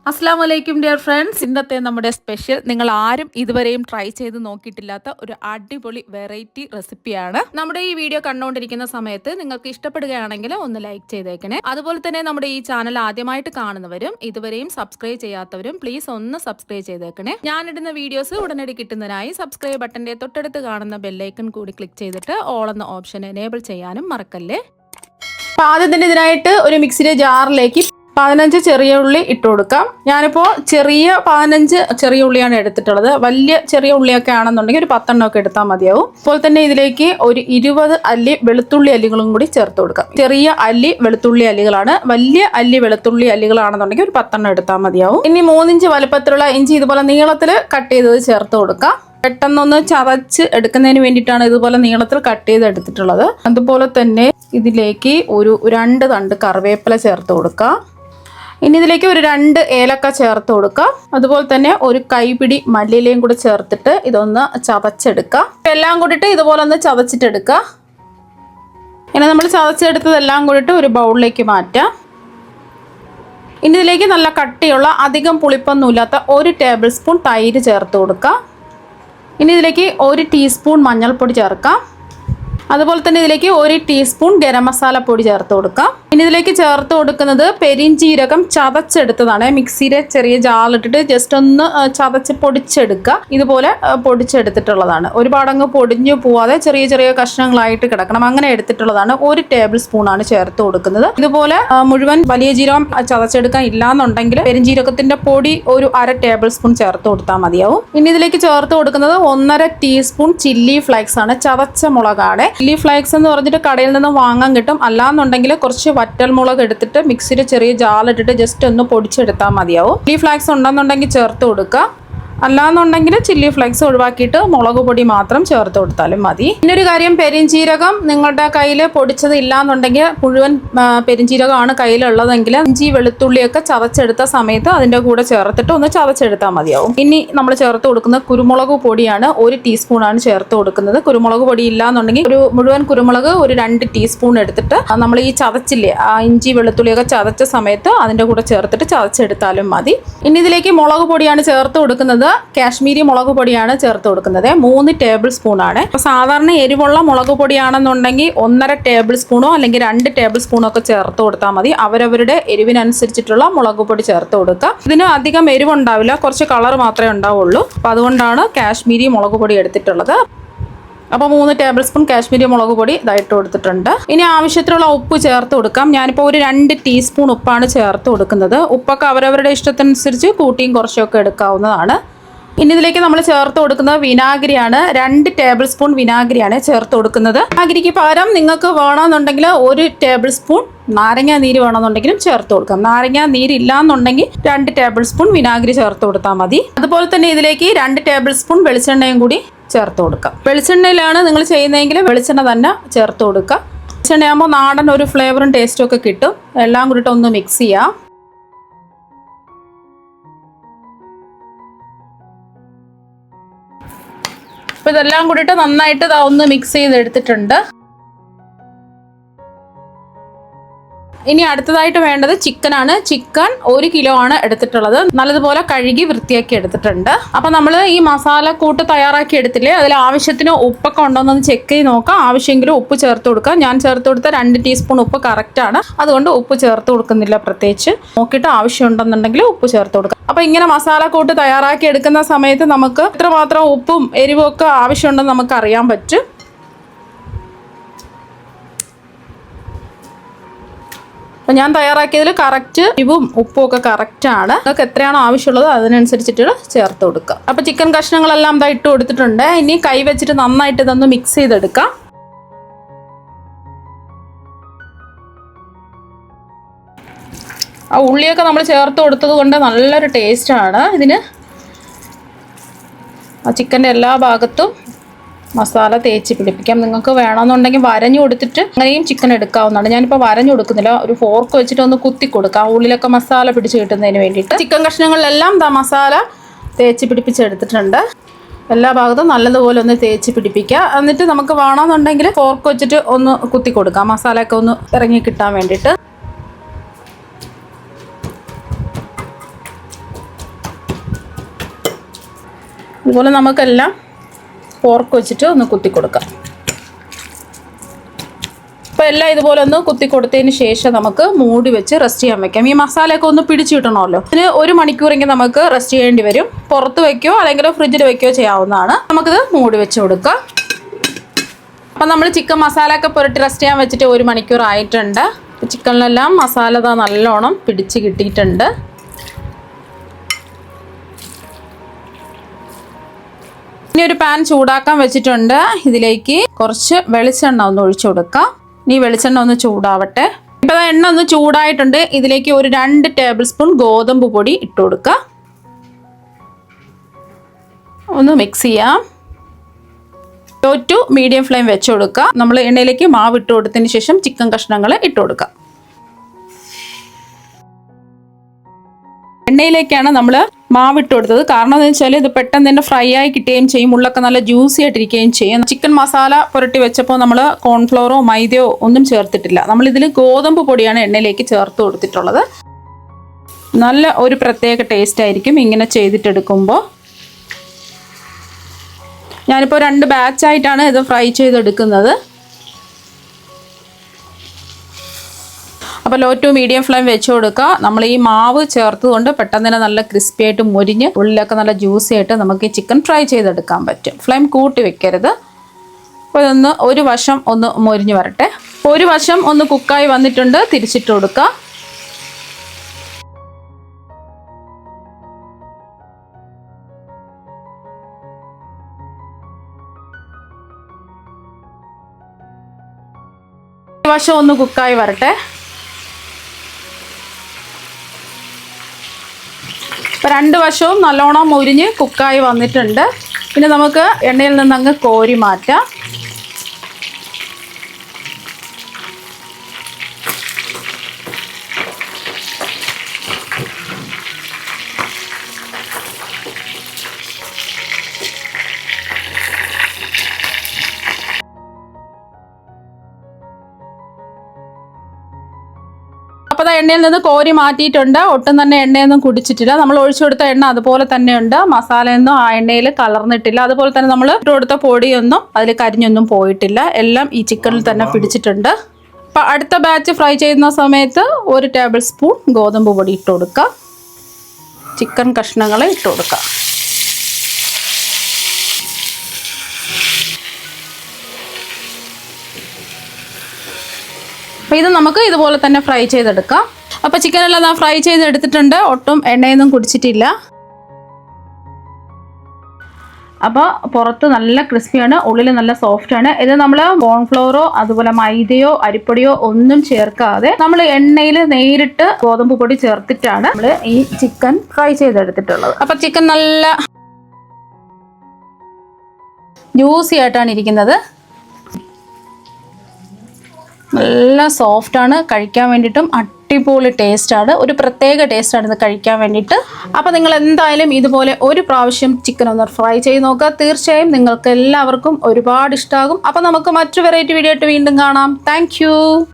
അസ്സലാമു അലൈക്കും dear friends. ഇന്നത്തെ നമ്മുടെ സ്പെഷ്യൽ നിങ്ങൾ ആരും ഇതുവരെയും ട്രൈ ചെയ്ത് നോക്കിയിട്ടില്ലാത്ത ഒരു അടിപൊളി വെറൈറ്റി റെസിപ്പിയാണ്. നമ്മുടെ ഈ വീഡിയോ കണ്ടുകൊണ്ടിരിക്കുന്ന സമയത്ത് നിങ്ങൾക്ക് ഇഷ്ടപ്പെടുകയാണെങ്കിൽ ഒന്ന് ലൈക്ക് ചെയ്തേക്കണേ. അതുപോലെ തന്നെ നമ്മുടെ ഈ ചാനൽ ആദ്യമായിട്ട് കാണുന്നവരും ഇതുവരെയും സബ്സ്ക്രൈബ് ചെയ്യാത്തവരും പ്ലീസ് ഒന്ന് സബ്സ്ക്രൈബ് ചെയ്തേക്കണേ. ഞാനിടുന്ന വീഡിയോസ് ഉടനടി കിട്ടുന്നതിനായി സബ്സ്ക്രൈബ് ബട്ടന്റെ തൊട്ടടുത്ത് കാണുന്ന ബെല്ലൈക്കൺ കൂടി ക്ലിക്ക് ചെയ്തിട്ട് ഓൾ എന്ന ഓപ്ഷൻ എനേബിൾ ചെയ്യാനും മറക്കല്ലേ. ആദ്യം തന്നെ ഇതിനായിട്ട് ഒരു മിക്സിയുടെ ജാറിലേക്ക് 15 ചെറിയ ഉള്ളി ഇട്ട് കൊടുക്കാം. ഞാനിപ്പോൾ 15 ചെറിയ ഉള്ളിയാണ് എടുത്തിട്ടുള്ളത്. വലിയ ചെറിയ ഉള്ളിയൊക്കെ ആണെന്നുണ്ടെങ്കിൽ ഒരു 10 ഒക്കെ എടുത്താൽ മതിയാവും. അതുപോലെ തന്നെ ഇതിലേക്ക് ഒരു 20 അല്ലി വെളുത്തുള്ളി അല്ലികളും കൂടി ചേർത്ത് കൊടുക്കാം. ചെറിയ അല്ലി വെളുത്തുള്ളി അല്ലികളാണ്. വലിയ അല്ലി വെളുത്തുള്ളി അല്ലികളാണെന്നുണ്ടെങ്കിൽ ഒരു 10 എടുത്താൽ മതിയാവും. ഇനി 3 ഇഞ്ച് വലുപ്പത്തിലുള്ള ഇഞ്ചി ഇതുപോലെ നീളത്തിൽ കട്ട് ചെയ്തത് ചേർത്ത് കൊടുക്കാം. പെട്ടെന്നൊന്ന് ചതച്ച് എടുക്കുന്നതിന് വേണ്ടിയിട്ടാണ് ഇതുപോലെ നീളത്തിൽ കട്ട് ചെയ്ത് എടുത്തിട്ടുള്ളത്. അതുപോലെ തന്നെ ഇതിലേക്ക് ഒരു 2 തണ്ട് കറിവേപ്പില ചേർത്ത് കൊടുക്കാം. ഇനി ഇതിലേക്ക് ഒരു 2 ഏലക്ക ചേർത്ത് കൊടുക്കാം. അതുപോലെ തന്നെ ഒരു കൈപിടി മല്ലിയിലയും കൂടി ചേർത്തിട്ട് ഇതൊന്ന് ചതച്ചെടുക്കാം. എല്ലാം കൂടിയിട്ട് ഇതുപോലെ ഒന്ന് ചതച്ചിട്ടെടുക്കുക. ഇനി നമ്മൾ ചതച്ചെടുത്തതെല്ലാം കൂടിയിട്ട് ഒരു ബൗളിലേക്ക് മാറ്റാം. ഇനി ഇതിലേക്ക് നല്ല കട്ടിയുള്ള അധികം പുളിപ്പൊന്നുമില്ലാത്ത 1 ടേബിൾ സ്പൂൺ തൈര് ചേർത്ത് കൊടുക്കാം. ഇനി ഇതിലേക്ക് 1 ടീസ്പൂൺ മഞ്ഞൾപ്പൊടി ചേർക്കാം. അതുപോലെ തന്നെ ഇതിലേക്ക് 1 ടീസ്പൂൺ ഗരം മസാല പൊടി ചേർത്ത് കൊടുക്കാം. ഇനി ഇതിലേക്ക് ചേർത്ത് കൊടുക്കുന്നത് പെരിഞ്ചീരകം ചതച്ചെടുത്തതാണ്. മിക്സിയുടെ ചെറിയ ജാറിലിട്ടിട്ട് ജസ്റ്റ് ഒന്ന് ചതച്ച് പൊടിച്ചെടുക്കുക. ഇതുപോലെ പൊടിച്ചെടുത്തിട്ടുള്ളതാണ്. ഒരുപാടങ്ങ് പൊടിഞ്ഞു പോവാതെ ചെറിയ ചെറിയ കഷ്ണങ്ങളായിട്ട് കിടക്കണം, അങ്ങനെ എടുത്തിട്ടുള്ളതാണ്. 1 ടേബിൾ സ്പൂൺ ആണ് ചേർത്ത് കൊടുക്കുന്നത്. ഇതുപോലെ മുഴുവൻ വലിയ ജീരകം ചതച്ചെടുക്കാൻ ഇല്ലാന്നുണ്ടെങ്കിൽ പെരിഞ്ചീരകത്തിന്റെ പൊടി ഒരു 1/2 ടേബിൾ സ്പൂൺ ചേർത്ത് കൊടുത്താൽ മതിയാവും. ഇനി ഇതിലേക്ക് ചേർത്ത് കൊടുക്കുന്നത് 1/2 ടീസ്പൂൺ ചില്ലി ഫ്ലേക്സ് ആണ്. ചതച്ച മുളകാണ്. ചില്ലി ഫ്ലേക്സ് എന്ന് പറഞ്ഞിട്ട് കടയിൽ നിന്ന് വാങ്ങാൻ കിട്ടും. അല്ലാന്നുണ്ടെങ്കിൽ കുറച്ച് വറ്റൽ മുളക് എടുത്തിട്ട് മിക്സിയുടെ ചെറിയ ജാറിലിട്ടിട്ട് ജസ്റ്റ് ഒന്ന് പൊടിച്ചെടുത്താൽ മതിയാവും. ചില്ലി ഫ്ലേക്സ് ഉണ്ടെന്നുണ്ടെങ്കിൽ ചേർത്ത് കൊടുക്കുക. അല്ലാന്നുണ്ടെങ്കിൽ ചില്ലി ഫ്ലേക്സ് ഒഴിവാക്കിയിട്ട് മുളക് പൊടി മാത്രം ചേർത്ത് കൊടുത്താലും മതി. പിന്നൊരു കാര്യം, പെരിഞ്ചീരകം നിങ്ങളുടെ കയ്യിൽ പൊടിച്ചത് ഇല്ലാന്നുണ്ടെങ്കിൽ മുഴുവൻ പെരിഞ്ചീരകമാണ് കയ്യിലുള്ളതെങ്കിൽ ഇഞ്ചി വെളുത്തുള്ളിയൊക്കെ ചതച്ചെടുത്ത സമയത്ത് അതിൻ്റെ കൂടെ ചേർത്തിട്ട് ഒന്ന് ചതച്ചെടുത്താൽ മതിയാവും. ഇനി നമ്മൾ ചേർത്ത് കൊടുക്കുന്ന കുരുമുളക് പൊടിയാണ്. 1 ടീസ്പൂണാണ് ചേർത്ത് കൊടുക്കുന്നത്. കുരുമുളക് പൊടി ഇല്ലാന്നുണ്ടെങ്കിൽ ഒരു മുഴുവൻ കുരുമുളക് ഒരു 2 ടീസ്പൂൺ എടുത്തിട്ട് നമ്മൾ ഈ ചതച്ചില്ലേ ഇഞ്ചി വെളുത്തുള്ളിയൊക്കെ ചതച്ച സമയത്ത് അതിൻ്റെ കൂടെ ചേർത്തിട്ട് ചതച്ചെടുത്താലും മതി. ഇനി ഇതിലേക്ക് മുളക് പൊടിയാണ് ചേർത്ത് കൊടുക്കുന്നത്. കാശ്മീരി മുളക് പൊടിയാണ് ചേർത്ത് കൊടുക്കുന്നത്. 3 ടേബിൾ സ്പൂൺ ആണ്. സാധാരണ എരിവുള്ള മുളക് പൊടിയാണെന്നുണ്ടെങ്കിൽ 1/2 ടേബിൾ സ്പൂണോ അല്ലെങ്കിൽ 2 ടേബിൾ സ്പൂണോ ഒക്കെ ചേർത്ത് കൊടുത്താൽ മതി. അവരവരുടെ എരിവിനനുസരിച്ചിട്ടുള്ള മുളക് പൊടി ചേർത്ത് കൊടുക്കുക. ഇതിന് അധികം എരിവുണ്ടാവില്ല, കുറച്ച് കളർ മാത്രമേ ഉണ്ടാവുള്ളൂ. അപ്പോൾ അതുകൊണ്ടാണ് കാശ്മീരി മുളക് പൊടി എടുത്തിട്ടുള്ളത്. അപ്പോൾ 3 ടേബിൾ സ്പൂൺ കാശ്മീരി മുളക് പൊടി ഇതായിട്ട് കൊടുത്തിട്ടുണ്ട്. ഇനി ആവശ്യത്തിനുള്ള ഉപ്പ് ചേർത്ത് കൊടുക്കാം. ഞാനിപ്പോൾ ഒരു 2 ടീസ്പൂൺ ഉപ്പാണ് ചേർത്ത് കൊടുക്കുന്നത്. ഉപ്പൊക്കെ അവരവരുടെ ഇഷ്ടത്തിനനുസരിച്ച് കൂട്ടിയും കുറച്ചൊക്കെ എടുക്കാവുന്നതാണ്. ഇനി ഇതിലേക്ക് നമ്മൾ ചേർത്ത് കൊടുക്കുന്നത് വിനാഗിരിയാണ്. 2 ടേബിൾ സ്പൂൺ വിനാഗിരിയാണ് ചേർത്ത് കൊടുക്കുന്നത്. വിനാഗിരിക്ക് പകരം നിങ്ങൾക്ക് വേണമെന്നുണ്ടെങ്കിൽ 1 ടേബിൾ സ്പൂൺ നാരങ്ങ നീര് വേണമെന്നുണ്ടെങ്കിലും ചേർത്ത് കൊടുക്കാം. നാരങ്ങ നീര് ഇല്ലാന്നുണ്ടെങ്കിൽ 2 ടേബിൾ സ്പൂൺ വിനാഗിരി ചേർത്ത് കൊടുത്താൽ മതി. അതുപോലെ തന്നെ ഇതിലേക്ക് 2 ടേബിൾ സ്പൂൺ വെളിച്ചെണ്ണയും കൂടി ചേർത്ത് കൊടുക്കാം. വെളിച്ചെണ്ണയിലാണ് നിങ്ങൾ ചെയ്യുന്നതെങ്കിൽ വെളിച്ചെണ്ണ തന്നെ ചേർത്ത് കൊടുക്കുക. വെളിച്ചെണ്ണയാകുമ്പോൾ നാടൻ ഒരു ഫ്ലേവറും ടേസ്റ്റും ഒക്കെ കിട്ടും. എല്ലാം കൂടിയിട്ട് ഒന്ന് മിക്സ് ചെയ്യാം. അപ്പോൾ ഇതെല്ലാം കൂടിയിട്ട് നന്നായിട്ട് ഒന്ന് മിക്സ് ചെയ്തെടുത്തിട്ടുണ്ട്. ഇനി അടുത്തതായിട്ട് വേണ്ടത് ചിക്കനാണ്. ചിക്കൻ 1 കിലോ ആണ് എടുത്തിട്ടുള്ളത്. നല്ലതുപോലെ കഴുകി വൃത്തിയാക്കി എടുത്തിട്ടുണ്ട്. അപ്പം നമ്മൾ ഈ മസാലക്കൂട്ട് തയ്യാറാക്കി എടുത്തില്ലേ, അതിൽ ആവശ്യത്തിന് ഉപ്പൊക്കെ ഉണ്ടോയെന്നൊന്ന് ചെക്ക് ചെയ്ത് നോക്കാം. ആവശ്യമെങ്കിലും ഉപ്പ് ചേർത്ത് കൊടുക്കാം. ഞാൻ ചേർത്ത് കൊടുത്ത 2 ടീസ്പൂൺ ഉപ്പ് കറക്റ്റാണ്. അതുകൊണ്ട് ഉപ്പ് ചേർത്ത് കൊടുക്കുന്നില്ല. പ്രത്യേകിച്ച് നോക്കിയിട്ട് ആവശ്യമുണ്ടെന്നുണ്ടെങ്കിൽ ഉപ്പ് ചേർത്ത് കൊടുക്കാം. അപ്പോൾ ഇങ്ങനെ മസാലക്കൂട്ട് തയ്യാറാക്കി എടുക്കുന്ന സമയത്ത് നമുക്ക് എത്രമാത്രം ഉപ്പും എരിവും ഒക്കെ ആവശ്യമുണ്ടെന്ന് നമുക്ക് അറിയാൻ പറ്റും. അപ്പോൾ ഞാൻ തയ്യാറാക്കിയതിൽ കറക്റ്റ് എരിവും ഉപ്പും ഒക്കെ കറക്റ്റാണ്. നിങ്ങൾക്ക് എത്രയാണോ ആവശ്യമുള്ളത് അതിനനുസരിച്ചിട്ട് ചേർത്ത് കൊടുക്കുക. അപ്പോൾ ചിക്കൻ കഷ്ണങ്ങളെല്ലാം ഇതാ ഇട്ട് കൊടുത്തിട്ടുണ്ട്. ഇനി കൈ വെച്ചിട്ട് നന്നായിട്ട് ഇതൊന്ന് മിക്സ് ചെയ്തെടുക്കാം. ആ ഉള്ളിയൊക്കെ നമ്മൾ ചേർത്ത് കൊടുത്തത് കൊണ്ട് നല്ലൊരു ടേസ്റ്റാണ് ഇതിന്. ആ ചിക്കൻ്റെ എല്ലാ ഭാഗത്തും മസാല തേച്ച് പിടിപ്പിക്കാം. നിങ്ങൾക്ക് വേണമെന്നുണ്ടെങ്കിൽ വരഞ്ഞു കൊടുത്തിട്ട് അങ്ങനെയും ചിക്കൻ എടുക്കാവുന്നതാണ്. ഞാനിപ്പോൾ വരഞ്ഞു കൊടുക്കുന്നില്ല, ഒരു ഫോർക്ക് വെച്ചിട്ട് ഒന്ന് കുത്തി കൊടുക്കാം ഉള്ളിലൊക്കെ മസാല പിടിച്ച് കിട്ടുന്നതിന് വേണ്ടിയിട്ട്. ചിക്കൻ കഷ്ണങ്ങളിലെല്ലാം മസാല തേച്ച് പിടിപ്പിച്ചെടുത്തിട്ടുണ്ട്. എല്ലാ ഭാഗത്തും നല്ലതുപോലെ ഒന്ന് തേച്ച് പിടിപ്പിക്കുക. എന്നിട്ട് നമുക്ക് വേണമെന്നുണ്ടെങ്കിൽ ഫോർക്ക് വെച്ചിട്ട് ഒന്ന് കുത്തി കൊടുക്കാം, മസാലയൊക്കെ ഒന്ന് ഇറങ്ങി കിട്ടാൻ വേണ്ടിയിട്ട്. ഇതുപോലെ നമുക്കെല്ലാം ഫോർക്ക് വെച്ചിട്ട് ഒന്ന് കുത്തി കൊടുക്കാം. അപ്പോൾ എല്ലാം ഇതുപോലെ ഒന്ന് കുത്തി കൊടുത്തതിന് ശേഷം നമുക്ക് മൂടി വെച്ച് റെസ്റ്റ് ചെയ്യാൻ വെക്കാം. ഈ മസാലയൊക്കെ ഒന്ന് പിടിച്ചു കിട്ടണമല്ലോ. ഇതിന് 1 മണിക്കൂറെങ്കിൽ നമുക്ക് റെസ്റ്റ് ചെയ്യേണ്ടി വരും. പുറത്ത് വയ്ക്കുകയോ അല്ലെങ്കിൽ ഫ്രിഡ്ജിൽ വയ്ക്കുകയോ ചെയ്യാവുന്നതാണ്. നമുക്കിത് മൂടി വെച്ച് കൊടുക്കാം. അപ്പം നമ്മൾ ചിക്കൻ മസാല ഒക്കെ പുരട്ടി റെസ്റ്റ് ചെയ്യാൻ വെച്ചിട്ട് 1 മണിക്കൂർ ആയിട്ടുണ്ട്. ചിക്കനിലെല്ലാം മസാല നല്ലോണം പിടിച്ച് കിട്ടിയിട്ടുണ്ട്. ഇനി ഒരു പാൻ ചൂടാക്കാൻ വെച്ചിട്ടുണ്ട്. ഇതിലേക്ക് കുറച്ച് വെളിച്ചെണ്ണ ഒന്ന് ഒഴിച്ചു കൊടുക്കാം. ഇനി വെളിച്ചെണ്ണ ഒന്ന് ചൂടാവട്ടെ. ഇപ്പോൾ എണ്ണ ഒന്ന് ചൂടായിട്ടുണ്ട്. ഇതിലേക്ക് ഒരു 2 ടേബിൾ സ്പൂൺ ഗോതമ്പ് പൊടി ഇട്ട് കൊടുക്കുക. ഒന്ന് മിക്സ് ചെയ്യാം. ലോ ടു മീഡിയം ഫ്ലെയിം വെച്ച് കൊടുക്കുക. നമ്മൾ എണ്ണയിലേക്ക് മാവ് ഇട്ട് കൊടുത്തതിന് ശേഷം ചിക്കൻ കഷ്ണങ്ങൾ ഇട്ട് കൊടുക്കുക. എണ്ണയിലേക്കാണ് നമ്മൾ മാവ് ഇട്ട് കൊടുത്തത്. കാരണം എന്താ വെച്ചാൽ ഇത് പെട്ടെന്ന് തന്നെ ഫ്രൈ ആയി കിട്ടുകയും ചെയ്യും. ഉള്ളൊക്കെ നല്ല ജ്യൂസി ആയിട്ടിരിക്കുകയും ചെയ്യും. ചിക്കൻ മസാല പുരട്ടി വെച്ചപ്പോൾ നമ്മൾ കോൺഫ്ലോറോ മൈദയോ ഒന്നും ചേർത്തിട്ടില്ല. നമ്മളിതിൽ ഗോതമ്പ് പൊടിയാണ് എണ്ണയിലേക്ക് ചേർത്ത് കൊടുത്തിട്ടുള്ളത്. നല്ല ഒരു പ്രത്യേക ടേസ്റ്റ് ആയിരിക്കും ഇങ്ങനെ ചെയ്തിട്ടെടുക്കുമ്പോൾ. ഞാനിപ്പോൾ 2 ബാച്ചായിട്ടാണ് ഇത് ഫ്രൈ ചെയ്തെടുക്കുന്നത്. അപ്പോൾ ലോ ടു മീഡിയം ഫ്ലെയിം വെച്ച് കൊടുക്കുക. നമ്മൾ ഈ മാവ് ചേർത്തുകൊണ്ട് പെട്ടെന്ന് തന്നെ നല്ല ക്രിസ്പി ആയിട്ട് മുരിഞ്ഞ് ഉള്ളിലൊക്കെ നല്ല ജ്യൂസി ആയിട്ട് നമുക്ക് ഈ ചിക്കൻ ഫ്രൈ ചെയ്തെടുക്കാൻ പറ്റും. ഫ്ലെയിം കൂട്ടി വെക്കരുത്. അപ്പോൾ ഇതൊന്ന് ഒരു വശം ഒന്ന് മുരിഞ്ഞ് വരട്ടെ. ഒരു വശം ഒന്ന് കുക്കായി വന്നിട്ടുണ്ട്. തിരിച്ചിട്ട് കൊടുക്കുക. വശം ഒന്ന് കുക്കായി വരട്ടെ. ഇപ്പോൾ 2 വശവും നല്ലോണം മുരിഞ്ഞ് കുക്കായി വന്നിട്ടുണ്ട്. പിന്നെ നമുക്ക് എണ്ണയിൽ നിന്ന് അങ്ങ് കോരി മാറ്റാം. അപ്പോൾ എണ്ണയിൽ നിന്ന് കോരി മാറ്റിയിട്ടുണ്ട്. ഒട്ടും തന്നെ എണ്ണയൊന്നും കുടിച്ചിട്ടില്ല. നമ്മൾ ഒഴിച്ചു കൊടുത്ത എണ്ണ അതുപോലെ തന്നെയുണ്ട്. മസാലയൊന്നും ആ എണ്ണയിൽ കലർന്നിട്ടില്ല. അതുപോലെ തന്നെ നമ്മൾ ഇട്ട് കൊടുത്ത പൊടിയൊന്നും അതിൽ കരിഞ്ഞൊന്നും പോയിട്ടില്ല. എല്ലാം ഈ ചിക്കനിൽ തന്നെ പിടിച്ചിട്ടുണ്ട്. അപ്പോൾ അടുത്ത ബാച്ച് ഫ്രൈ ചെയ്യുന്ന സമയത്ത് 1 ടേബിൾ സ്പൂൺ ഗോതമ്പ് പൊടി ഇട്ട് കൊടുക്കുക. ചിക്കൻ കഷ്ണങ്ങൾ ഇട്ട് കൊടുക്കുക. അപ്പോൾ ഇത് നമുക്ക് ഇതുപോലെ തന്നെ ഫ്രൈ ചെയ്തെടുക്കാം. അപ്പോൾ ചിക്കനെല്ലാം ഞാൻ ഫ്രൈ ചെയ്തെടുത്തിട്ടുണ്ട്. ഒട്ടും എണ്ണയൊന്നും കുടിച്ചിട്ടില്ല. അപ്പോൾ പുറത്ത് നല്ല ക്രിസ്പിയാണ്, ഉള്ളിൽ നല്ല സോഫ്റ്റാണ്. ഇത് നമ്മൾ കോൺഫ്ലോറോ അതുപോലെ മൈദയോ അരിപ്പൊടിയോ ഒന്നും ചേർക്കാതെ നമ്മൾ എണ്ണയിൽ നേരിട്ട് ഗോതമ്പ് പൊടി ചേർത്തിട്ടാണ് നമ്മൾ ഈ ചിക്കൻ ഫ്രൈ ചെയ്തെടുത്തിട്ടുള്ളത്. അപ്പോൾ ചിക്കൻ നല്ല ജ്യൂസി ആയിട്ടാണ് ഇരിക്കുന്നത്. നല്ല സോഫ്റ്റാണ്. കഴിക്കാൻ വേണ്ടിയിട്ടും അടിപൊളി ടേസ്റ്റാണ്. ഒരു പ്രത്യേക ടേസ്റ്റാണ് ഇത് കഴിക്കാൻ വേണ്ടിയിട്ട്. അപ്പോൾ നിങ്ങൾ എന്തായാലും ഇതുപോലെ ഒരു പ്രാവശ്യം ചിക്കൻ ഒന്ന് ഫ്രൈ ചെയ്ത് നോക്കുക. തീർച്ചയായും നിങ്ങൾക്ക് എല്ലാവർക്കും ഒരുപാട് ഇഷ്ടമാകും. അപ്പോൾ നമുക്ക് മറ്റു വെറൈറ്റി വീഡിയോ ആയിട്ട് വീണ്ടും കാണാം. താങ്ക്